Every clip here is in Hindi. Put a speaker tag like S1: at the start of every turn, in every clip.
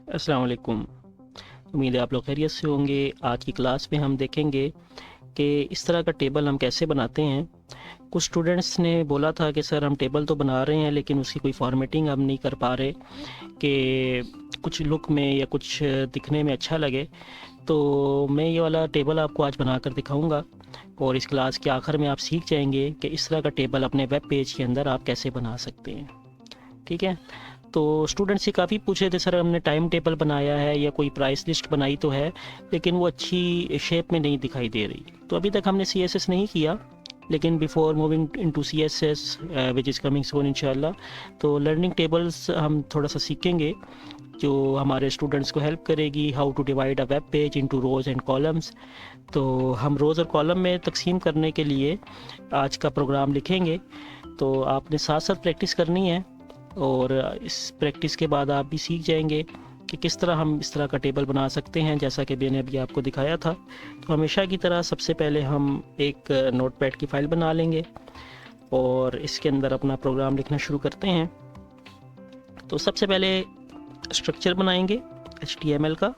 S1: अस्सलाम वालेकुम। उम्मीद है आप लोग खैरियत से होंगे। आज की क्लास में हम देखेंगे कि इस तरह का टेबल हम कैसे बनाते हैं। कुछ स्टूडेंट्स ने बोला था कि सर हम टेबल तो बना रहे हैं लेकिन उसकी कोई फॉर्मेटिंग हम नहीं कर पा रहे कि कुछ लुक में या कुछ दिखने में अच्छा लगे। तो मैं ये वाला टेबल आपको आज बना कर दिखाऊंगा और इस क्लास के आखिर में आप सीख जाएंगे कि इस तरह का टेबल अपने वेब पेज के अंदर आप कैसे बना सकते हैं। ठीक है। तो स्टूडेंट से काफ़ी पूछे थे, सर हमने टाइम टेबल बनाया है या कोई प्राइस लिस्ट बनाई तो है लेकिन वो अच्छी शेप में नहीं दिखाई दे रही। तो अभी तक हमने सी एस एस नहीं किया, लेकिन before moving into C S S which is coming soon इंशाल्लाह, तो लर्निंग टेबल्स हम थोड़ा सा सीखेंगे जो हमारे स्टूडेंट्स को हेल्प करेगी how to divide a web page into rows and columns. तो हम रोज़ और कॉलम में तकसीम करने के लिए आज का प्रोग्राम लिखेंगे। तो आपने साथ साथ प्रैक्टिस करनी है और इस प्रैक्टिस के बाद आप भी सीख जाएंगे कि किस तरह हम इस तरह का टेबल बना सकते हैं जैसा कि मैंने अभी आपको दिखाया था। तो हमेशा की तरह सबसे पहले हम एक नोटपैड की फ़ाइल बना लेंगे और इसके अंदर अपना प्रोग्राम लिखना शुरू करते हैं। तो सबसे पहले स्ट्रक्चर बनाएंगे HTML का।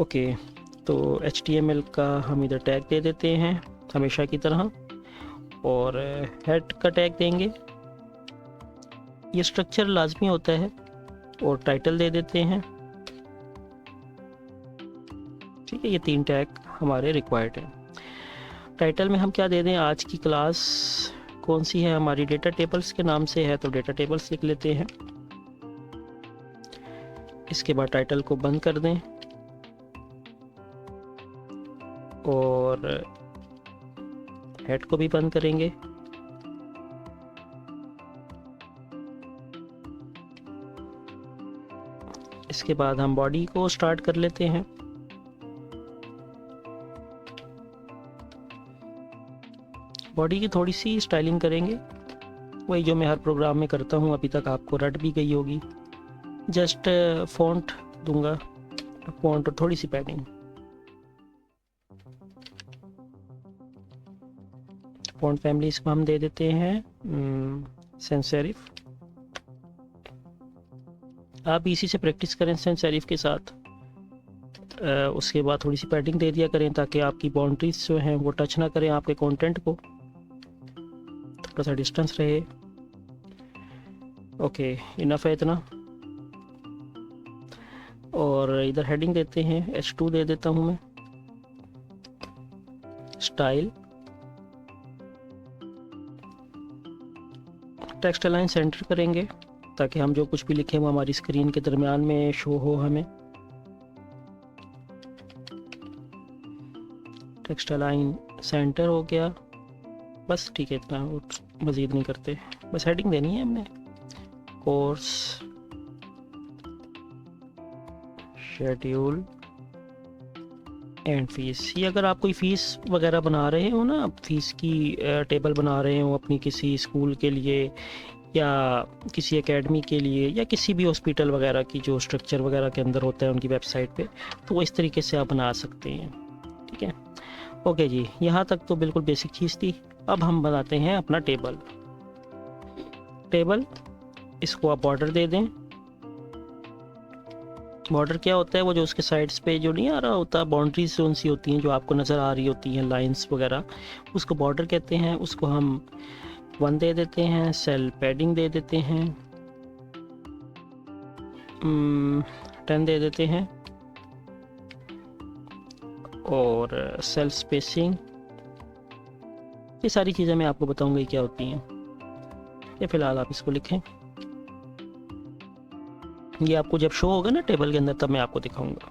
S1: ओके, तो HTML का हम इधर टैग दे देते हैं हमेशा की तरह और हेड का टैग देंगे। ये स्ट्रक्चर लाजमी होता है और टाइटल दे देते हैं। ठीक है, ये 3 टैग हमारे रिक्वायर्ड हैं। टाइटल में हम क्या दे दें, आज की क्लास कौन सी है हमारी, डेटा टेबल्स के नाम से है तो डेटा टेबल्स लिख लेते हैं। इसके बाद टाइटल को बंद कर दें और हेड को भी बंद करेंगे। इसके बाद हम बॉडी को स्टार्ट कर लेते हैं। बॉडी की थोड़ी सी स्टाइलिंग करेंगे, वही जो मैं हर प्रोग्राम में करता हूँ, अभी तक आपको रट भी गई होगी। जस्ट फ़ॉन्ट दूंगा, फ़ॉन्ट और थोड़ी सी पैडिंग। फ़ॉन्ट फैमिली इसको हम दे देते हैं सैंस सेरिफ। आप इसी से प्रैक्टिस करें सैंस सेरिफ के साथ। उसके बाद थोड़ी सी पैडिंग दे दिया करें ताकि आपकी बाउंड्रीज जो हैं वो टच ना करें आपके कंटेंट को, थोड़ा सा डिस्टेंस रहे। ओके, इनफ है इतना। और इधर हेडिंग देते हैं, H2 दे देता हूँ मैं। स्टाइल, टेक्स्ट लाइन सेंटर करेंगे ताकि हम जो कुछ भी लिखें वो हमारी स्क्रीन के दरमियान में शो हो हमें। टेक्स्ट लाइन सेंटर हो गया, बस ठीक है, इतना मज़ीद नहीं करते, बस हेडिंग देनी है हमने। Course schedule and fees. ये अगर आप कोई फ़ीस वगैरह बना रहे हो ना, फ़ीस की टेबल बना रहे हो अपनी किसी स्कूल के लिए या किसी एकेडमी के लिए या किसी भी हॉस्पिटल वगैरह की जो स्ट्रक्चर वगैरह के अंदर होता है उनकी वेबसाइट पे, तो वो इस तरीके से आप बना सकते हैं। ठीक है, ओके जी, यहाँ तक तो बिल्कुल बेसिक चीज़ थी। अब हम बनाते हैं अपना टेबल। टेबल, इसको आप बॉर्डर दे दें। बॉर्डर क्या होता है, वो जो उसके साइड्स पे जो नहीं आ रहा होता, बाउंड्रीज जोन सी होती हैं जो आपको नज़र आ रही होती हैं, लाइंस वगैरह, उसको बॉर्डर कहते हैं। उसको हम 1 दे देते हैं। सेल पैडिंग दे देते हैं 10 दे देते हैं। और सेल स्पेसिंग, ये सारी चीज़ें मैं आपको बताऊंगा क्या होती हैं। ये फ़िलहाल आप इसको लिखें, ये आपको जब शो होगा ना टेबल के अंदर तब मैं आपको दिखाऊंगा।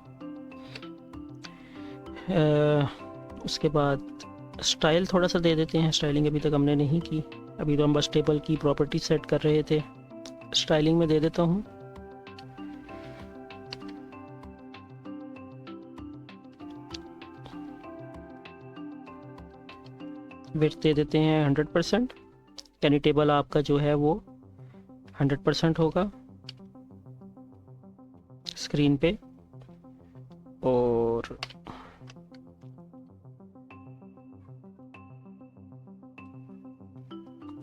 S1: उसके बाद स्टाइल थोड़ा सा दे देते हैं। स्टाइलिंग अभी तक हमने नहीं की, अभी तो हम बस टेबल की प्रॉपर्टी सेट कर रहे थे। स्टाइलिंग में दे देता हूँ विड्थ दे देते हैं 100%, यानी टेबल आपका जो है वो 100% होगा स्क्रीन पे। और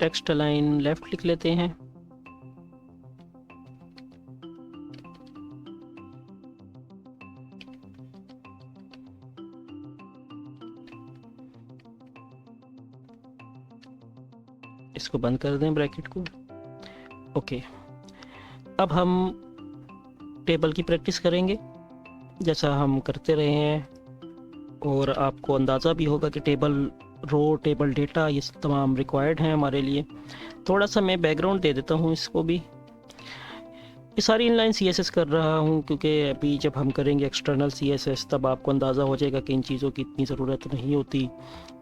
S1: टेक्स्ट लाइन लेफ्ट लिख लेते हैं। इसको बंद कर दें ब्रैकेट को। ओके, अब हम टेबल की प्रैक्टिस करेंगे जैसा हम करते रहे हैं, और आपको अंदाज़ा भी होगा कि टेबल रो, टेबल डेटा, ये तमाम रिक्वायर्ड हैं हमारे लिए। थोड़ा सा मैं बैकग्राउंड दे देता हूँ इसको भी। ये सारी इनलाइन CSS कर रहा हूँ क्योंकि अभी जब हम करेंगे एक्सटर्नल CSS तब आपको अंदाज़ा हो जाएगा कि इन चीज़ों की इतनी ज़रूरत नहीं होती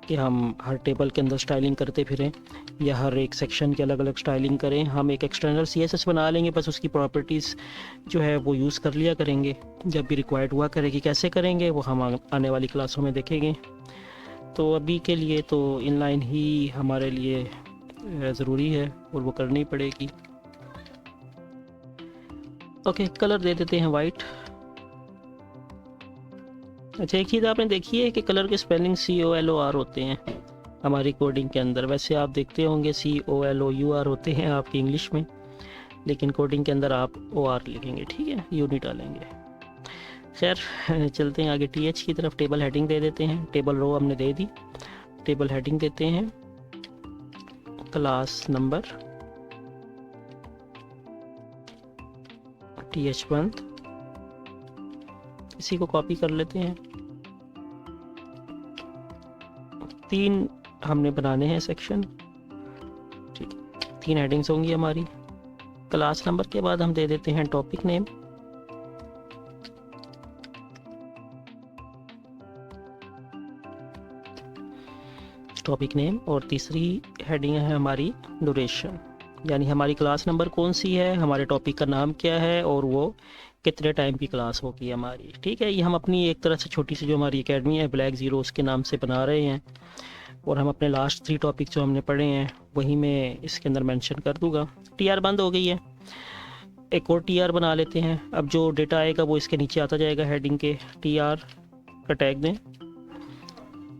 S1: कि हम हर टेबल के अंदर स्टाइलिंग करते फिरें या हर एक सेक्शन की अलग अलग स्टाइलिंग करें। हम एक एक्सटर्नल CSS बना लेंगे, बस उसकी प्रॉपर्टीज़ जो है वो यूज़ कर लिया करेंगे जब भी रिक्वायर्ड हुआ करेगी। कैसे करेंगे वो हम आने वाली क्लासों में देखेंगे। तो अभी के लिए तो इनलाइन ही हमारे लिए ज़रूरी है और वो करनी पड़ेगी। ओके, कलर दे देते हैं वाइट। अच्छा, एक चीज़ आपने देखी है कि कलर के स्पेलिंग COLOR होते हैं हमारी कोडिंग के अंदर। वैसे आप देखते होंगे COLOUR होते हैं आपकी इंग्लिश में, लेकिन कोडिंग के अंदर आप OR लिखेंगे, ठीक है, यू नहीं डालेंगे। खैर चलते हैं आगे TH की तरफ। टेबल हेडिंग दे देते हैं। टेबल रो हमने दे दी, टेबल हेडिंग देते हैं क्लास नंबर TH बंद। इसी को कॉपी कर लेते हैं। 3 हमने बनाने हैं सेक्शन, ठीक, 3 हेडिंग्स होंगी हमारी। क्लास नंबर के बाद हम दे देते हैं टॉपिक नेम। टॉपिक नेम, और तीसरी हेडिंग है हमारी ड्यूरेशन, यानी हमारी क्लास नंबर कौन सी है, हमारे टॉपिक का नाम क्या है और वो कितने टाइम की क्लास होगी हमारी। ठीक है, ये हम अपनी एक तरह से छोटी सी जो हमारी एकेडमी है ब्लैक ज़ीरो, उसके नाम से बना रहे हैं, और हम अपने लास्ट 3 टॉपिक जो हमने पढ़े हैं वही मैं इसके अंदर मेंशन कर दूंगा। TR बंद हो गई है, एक और TR बना लेते हैं। अब जो डेटा आएगा वो इसके नीचे आता जाएगा हेडिंग के। TR का टैग दें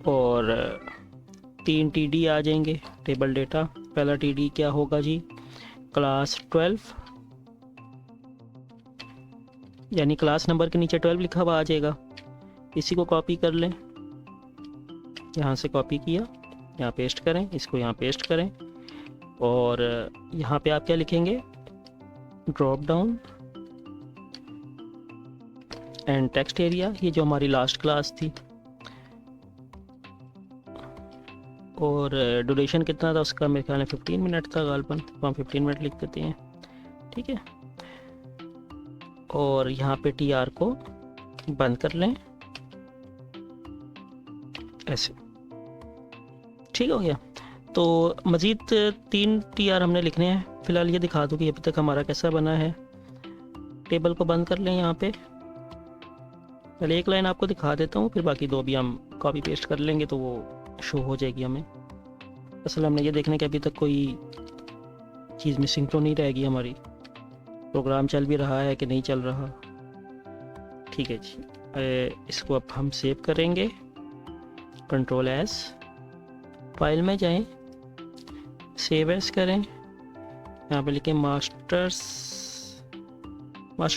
S1: और 3 TD आ जाएंगे, टेबल डेटा। पहला TD क्या होगा जी, क्लास 12, यानी क्लास नंबर के नीचे 12 लिखा हुआ आ जाएगा। इसी को कॉपी कर लें, यहाँ से कॉपी किया, यहाँ पेस्ट करें, इसको यहाँ पेस्ट करें, और यहाँ पे आप क्या लिखेंगे, drop down and text area, ये जो हमारी लास्ट क्लास थी, और ड्यूरेशन कितना था उसका, मेरे ख्याल में 15 मिनट था गालबन, तो हम 15 मिनट लिख देते हैं, ठीक है। और यहाँ पे TR को बंद कर लें ऐसे, ठीक हो गया। तो मज़ीद 3 TR हमने लिखने हैं। फ़िलहाल ये दिखा दूँ कि अभी तक हमारा कैसा बना है। टेबल को बंद कर लें यहाँ पे, पहले एक लाइन आपको दिखा देता हूँ, फिर बाकी 2 भी हम कॉपी पेस्ट कर लेंगे तो वो शो हो जाएगी हमें। असल हमने ये देखने कि अभी तक कोई चीज़ मिसिंग तो नहीं रहेगी, हमारी प्रोग्राम चल भी रहा है कि नहीं चल रहा। ठीक है जी, इसको अब हम सेव करेंगे, कंट्रोल एस, फाइल में जाएं, सेव एस करें, यहाँ पे लिखें मास्टर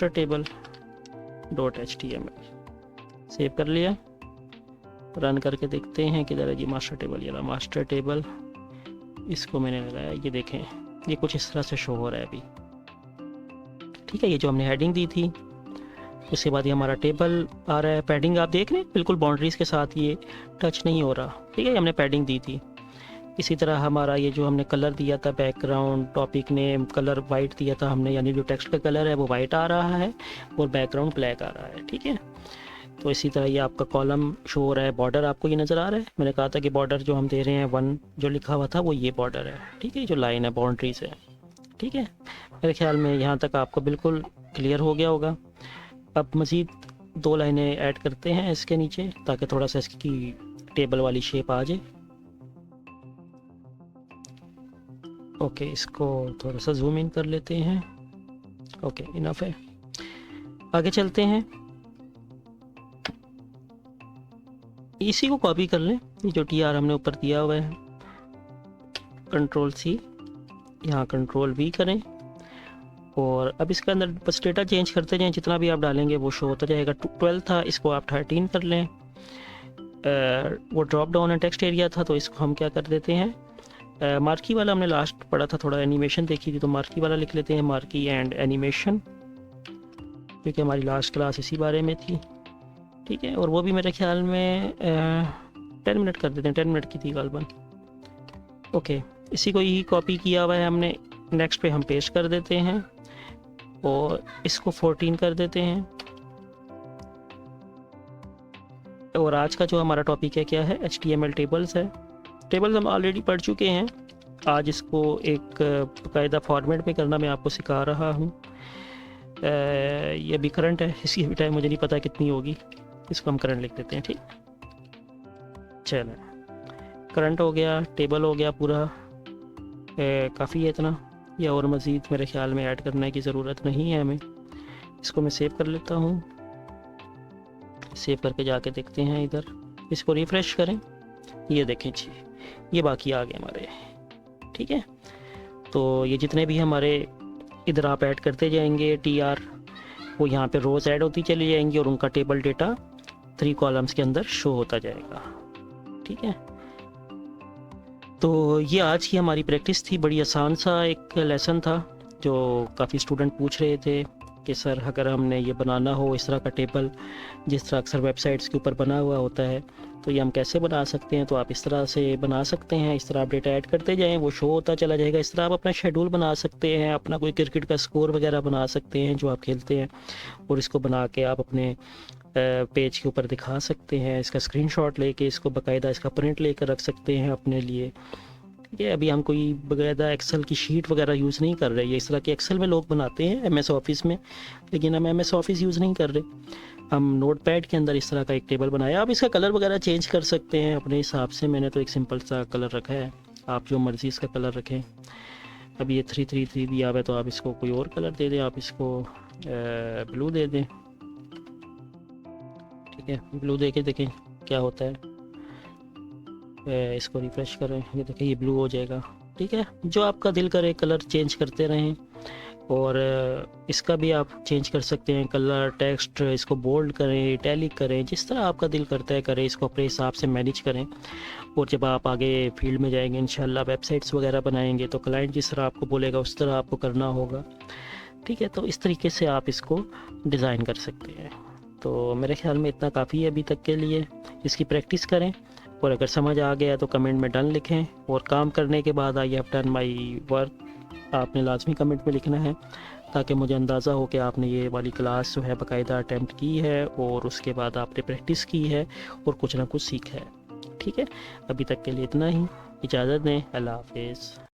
S1: टेबल .html, सेव कर लिया। रन करके देखते हैं किधर है जी मास्टर टेबल। ये मास्टर टेबल, इसको मैंने लगाया, ये देखें ये कुछ इस तरह से शो हो रहा है अभी, ठीक है। ये जो हमने हेडिंग दी थी, उसके बाद ये हमारा टेबल आ रहा है। पैडिंग आप देख रहे हैं, बिल्कुल बाउंड्रीज़ के साथ ये टच नहीं हो रहा, ठीक है, ये हमने पैडिंग दी थी। इसी तरह हमारा ये जो हमने कलर दिया था, background, topic name, colour white दिया था हमने, यानी जो टेक्स्ट का कलर है वो वाइट आ रहा है और बैकग्राउंड ब्लैक आ रहा है, ठीक है। तो इसी तरह ये आपका कॉलम शो हो रहा है। बॉर्डर आपको ये नज़र आ रहा है, मैंने कहा था कि बॉर्डर जो हम दे रहे हैं 1 जो लिखा हुआ था वो ये बॉर्डर है, ठीक है, जो लाइन है बाउंड्रीज है, ठीक है। मेरे ख्याल में यहाँ तक आपको बिल्कुल क्लियर हो गया होगा। अब मज़ीद 2 लाइनें ऐड करते हैं इसके नीचे, ताकि थोड़ा सा इसकी टेबल वाली शेप आ जाए। ओके, इसको थोड़ा सा जूम इन कर लेते हैं। ओके, इनफ है। आगे चलते हैं, इसी को कॉपी कर लें, ये जो TR हमने ऊपर दिया हुआ है, कंट्रोल C, यहाँ कंट्रोल V करें, और अब इसके अंदर बस डेटा चेंज करते जाएं, जितना भी आप डालेंगे वो शो होता जाएगा। 12 था, इसको आप 13 कर लें। वो drop down and text area था, तो इसको हम क्या कर देते हैं, मार्की वाला हमने लास्ट पढ़ा था, थोड़ा एनिमेशन देखी थी, तो मार्की वाला लिख लेते हैं, मार्की एंड एनिमेशन, क्योंकि हमारी लास्ट क्लास इसी बारे में थी। ठीक है, और वो भी मेरे ख्याल में 10 मिनट कर देते हैं, 10 मिनट की थी गालबन। ओके, इसी को ही कॉपी किया हुआ है हमने, नेक्स्ट पे हम पेस्ट कर देते हैं और इसको 14 कर देते हैं। और आज का जो हमारा टॉपिक है क्या है, HTML टेबल्स है। टेबल्स हम ऑलरेडी पढ़ चुके हैं, आज इसको एक बाकायदा फॉर्मेट में करना मैं आपको सिखा रहा हूँ। ये भी करंट है, इसकी भी टाइम मुझे नहीं पता कितनी होगी, इसको हम करंट लिख देते हैं। ठीक, चलो करंट हो गया, टेबल हो गया पूरा, काफ़ी है इतना, या और मज़ीद मेरे ख्याल में ऐड करने की ज़रूरत नहीं है हमें। इसको मैं सेव कर लेता हूँ, सेव करके जाके देखते हैं इधर, इसको रिफ़्रेश करें, ये देखें जी, ये बाकी आ गए हमारे। ठीक है, तो ये जितने भी हमारे इधर आप ऐड करते जाएंगे TR, वो यहाँ पे रोज़ ऐड होती चली जाएंगी और उनका टेबल डेटा 3 कॉलम्स के अंदर शो होता जाएगा। ठीक है, तो ये आज की हमारी प्रैक्टिस थी, बड़ी आसान सा एक लेसन था, जो काफ़ी स्टूडेंट पूछ रहे थे कि सर अगर हमने ये बनाना हो इस तरह का टेबल, जिस तरह अक्सर वेबसाइट्स के ऊपर बना हुआ होता है, तो ये हम कैसे बना सकते हैं। तो आप इस तरह से बना सकते हैं, इस तरह आप डेटा ऐड करते जाएं, वो शो होता चला जाएगा। इस तरह आप अपना शेड्यूल बना सकते हैं, अपना कोई क्रिकेट का स्कोर वगैरह बना सकते हैं जो आप खेलते हैं, और इसको बना के आप अपने पेज के ऊपर दिखा सकते हैं। इसका स्क्रीनशॉट लेके इसको बाकायदा इसका प्रिंट लेकर रख सकते हैं अपने लिए। ठीक है, अभी हम कोई बाकायदा एक्सेल की शीट वगैरह यूज़ नहीं कर रहे, ये इस तरह के एक्सेल में लोग बनाते हैं MS ऑफिस में, लेकिन हम MS ऑफिस यूज़ नहीं कर रहे, हम नोटपैड के अंदर इस तरह का एक टेबल बनाया। आप इसका कलर वगैरह चेंज कर सकते हैं अपने हिसाब से, मैंने तो एक सिंपल सा कलर रखा है, आप जो मर्ज़ी इसका कलर रखें। अब ये 333 दिया हुआ है, तो आप इसको कोई और कलर दे दें, आप इसको ब्लू दे दें। ठीक है, ब्लू दे के देखें क्या होता है, इसको रिफ़्रेश करें, ये देखें ये ब्लू हो जाएगा। ठीक है, जो आपका दिल करे कलर चेंज करते रहें, और इसका भी आप चेंज कर सकते हैं कलर, टेक्स्ट, इसको बोल्ड करें, इटैलिक करें, जिस तरह आपका दिल करता है करें, इसको अपने हिसाब से मैनेज करें। और जब आप आगे फील्ड में जाएंगे इंशाल्लाह, वेबसाइट्स वगैरह बनाएंगे, तो क्लाइंट जिस तरह आपको बोलेगा उस तरह आपको करना होगा। ठीक है, तो इस तरीके से आप इसको डिज़ाइन कर सकते हैं। तो मेरे ख्याल में इतना काफ़ी है अभी तक के लिए, इसकी प्रैक्टिस करें, और अगर समझ आ गया तो कमेंट में डन लिखें, और काम करने के बाद I have done my work आपने लाजमी कमेंट में लिखना है, ताकि मुझे अंदाज़ा हो कि आपने ये वाली क्लास जो है बाकायदा अटैम्प्ट की है, और उसके बाद आपने प्रैक्टिस की है और कुछ ना कुछ सीखा है। ठीक है, अभी तक के लिए इतना ही, इजाज़त दें, अल्लाह हाफिज़।